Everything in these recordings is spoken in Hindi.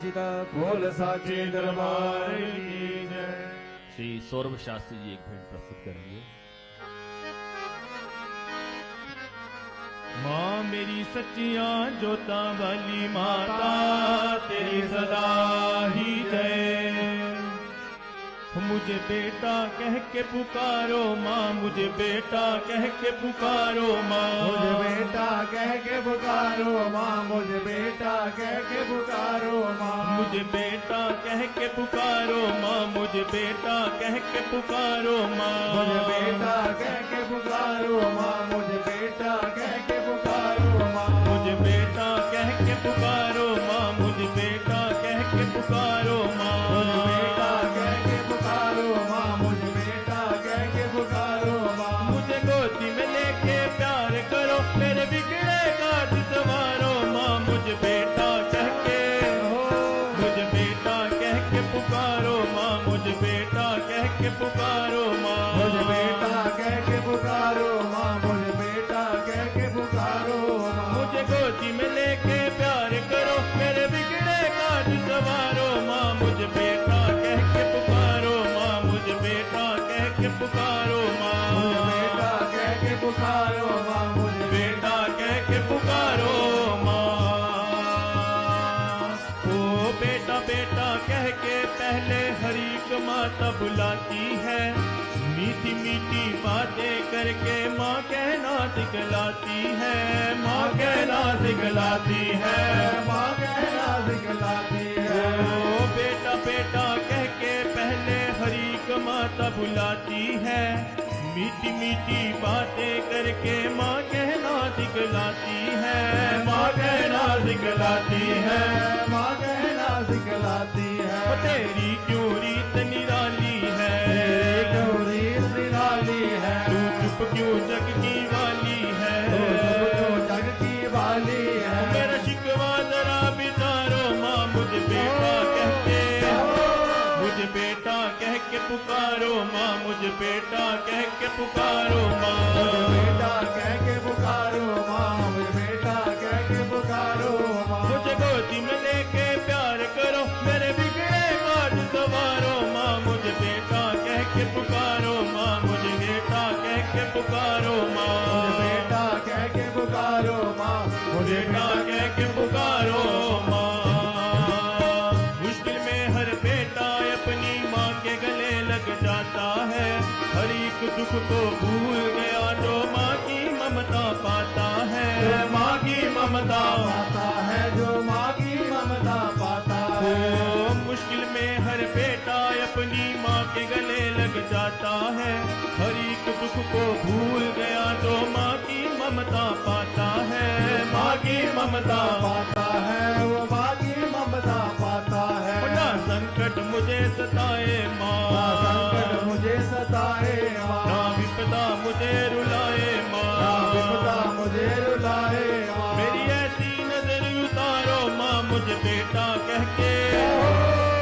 बोल साचे दरबार की जय। श्री सौरभ शास्त्री जी एक भेंट प्रस्तुत करेंगे। माँ मेरी सच्चियां जोता वाली माता तेरी सदा ही जय। मुझे बेटा कह के पुकारो माँ, मुझे बेटा कह के पुकारो माँ, मुझे बेटा कह के पुकारो माँ, मुझे बेटा कह के पुकारो माँ, मुझे बेटा कह के पुकारो माँ, मुझे बेटा कह के पुकारो माँ, मुझे बेटा कह के पुकारो माँ, मुझे बेटा कह के पुकारो माँ, मुझे बेटा कह के पुकारो माँ, मुझे बेटा कह के पुकारो माँ, मुझे बेटा कह के पुकारो माँ, मुझे बेटा कह के पुकारो माँ, मुझे गोदी में लेके प्यार करो, मेरे बिगड़े काज संवारो माँ, मुझे बेटा कह के मुझे बेटा कह के पुकारो माँ, मुझे बेटा कह के पुकारो माँ, मुझे बेटा कह के पुकारो माँ, मुझे बेटा कह के पुकारो माँ, मुझे गोदी में लेके प्यार करो, मेरे बिगड़े काज संवारो माँ, मुझे बेटा कह के पुकारो माँ, मुझे बेटा कह के पुकारो माँ, मुझे बेटा कह के पुकारो माँ, मुझे बेटा कह के पुकारो माँ। ओ बेटा बेटा कह के पहले हरी को माता बुलाती है, मीठी मीठी बातें करके माँ कहना सिखलाती है, माँ कहना सिखलाती है, माँ कहना सिखलाती है। ओ बेटा बेटा कह के पहले हरी को माता बुलाती है, मीठी मीठी बातें करके माँ कहना सिखलाती है, माँ कहना सिखलाती है, माँ कहना सिखलाती है। तेरी क्यों रीत निराली है, तेरी क्यों रीत निराली है, तू चुप क्यों जग की वाली है, तू क्यों जग की वाली है। मेरा शिकवा जरा बिचारो माँ, मुझे बेटा कह के मुझे बेटा कह के पुकारो माँ, मुझे बेटा कह के पुकारो माँ, मुझे बेटा कह के पुकारो माँ, मुझे बेटा कह के पुकारो माँ, मुझे गोदी में लेके प्यार करो, मेरे बिगड़े काज संवारो माँ, मुझे बेटा कह के पुकारो माँ, मुझे बेटा कह के पुकारो माँ, मुझे बेटा कह के पुकारो माँ, मुझे बेटा कह के पुकारो माँ। मुश्किल में हर बेटा अपनी माँ के गले लग जाता है, हर एक दुख को भूल गया जो माँ की ममता पाता है, माँ की ममता पाता है, जो माँ की ममता पाता है। ओ मुश्किल में हर बेटा अपनी माँ के गले लग जाता है, हर एक दुख को भूल गया जो माँ की ममता पाता है, माँ की ममता पाता है, वो माँ की ममता पाता है। ना संकट मुझे सताए माँ, ना संकट मुझे सताए माँ, ना विपदा मुझे रुलाए माँ, ना विपदा मुझे रुलाए माँ। मेरी ऐसी नजर उतारो माँ, मुझे बेटा कह के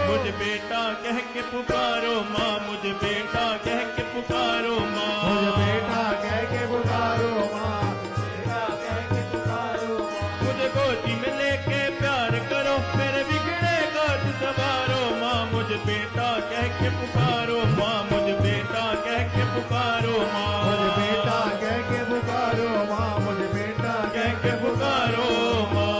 मुझे बेटा कह के पुकारो माँ, मुझे बेटा कह के पुकारो माँ, मुझे बेटा कह के पुकारो माँ, बेटा कह के पुकारो माँ। मुझे गोदी में लेके प्यार करो, मेरे बिगड़े काज संवारो माँ, मुझे बेटा कह के पुकारो माँ, मुझे बेटा कह के पुकारो माँ, मुझे बेटा कह के पुकारो माँ, मुझे बेटा कह के पुकारो माँ।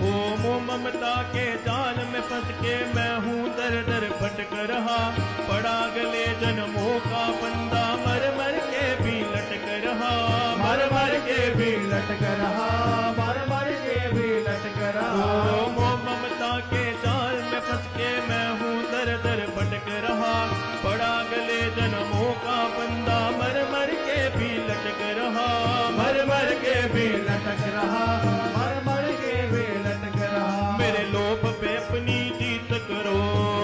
ओ मोह ममता के जाल में फंस के मैं हूँ दर दर भटक रहा, पड़ा गले जन्मों का बंदा मर मर के भी लटक रहा, मर मर के भी लटक रहा, मर मर के भी लटक रहा। ओ मोह ममता के जाल में फंस के मैं हूँ दर दर भटक रहा, पड़ा गले जन्मों का बंदा मर मर के भी लटक रहा, मर मर के भी लटक रहा, मर मर के भी लटक रहा। मेरे लोभ पे अपनी जीत करो,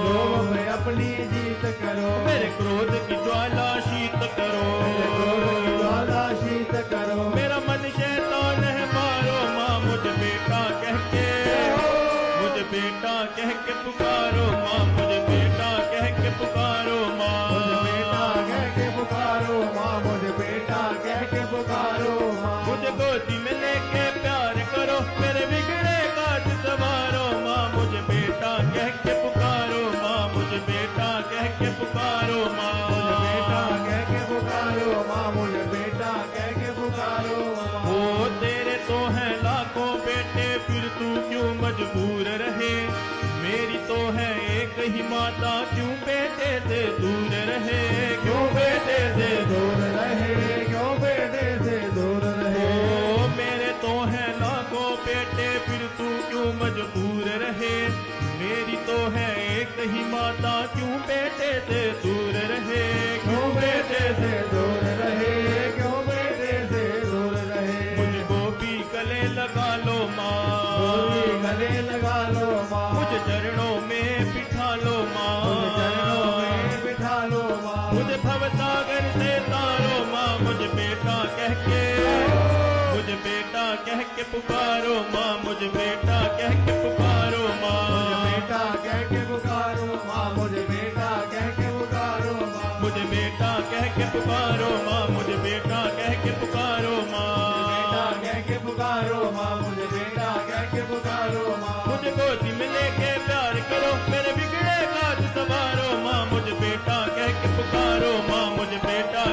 लोभ में अपनी जीत करो, मेरे क्रोध की ज्वाला शीत करो, मेरे क्रोध की ज्वाला शीत करो। मेरा मन शैतान है मारो माँ, मुझे बेटा कह के मुझे बेटा कह के पुकारो माँ, मुझे बेटा कह के पुकारो माँ, मुझे बेटा कह के पुकारो माँ, मुझे बेटा कह के पुकारो माँ। मुझे गोदी में लेके प्यार करो, मेरे बिगड़े काज संवारो मजबूर रहे। मेरी तो है एक ही माता, क्यों बेटे से दूर रहे, क्यों बेटे से दूर रहे, क्यों बेटे से दूर रहे। ओ मेरे तो है लाखों बेटे, फिर तू क्यों मजबूर रहे। मेरी तो है एक ही माता, क्यों बेटे से दूर रहे, क्यों बेटे से दूर रहे, क्यों बेटे से दूर रहे। मुझको भी गले लगा लो माँ, गोरी गले लगा लो माँ, मुझे चरणों में बिठा लो माँ, मुझे चरणों में बिठा लो माँ। मुझे भवसागर से तारो माँ, मुझे बेटा कह के, मुझे बेटा कह के पुकारो माँ, मुझे बेटा कह के पुकारो माँ, मुझे बेटा कह के पुकारो माँ, मुझे बेटा कह के पुकारो माँ, मुझे बेटा कह के पुकारो माँ, मुझे बेटा कह के पुकारो माँ, बेटा कह के पुकारो माँ, मुझे बेटा कह के पुकारो माँ। मुझे गोदी में लेके प्यार करो, मेरे बिगड़े काज संवारो माँ, मुझे बेटा कह के पुकारो माँ, मुझे बेटा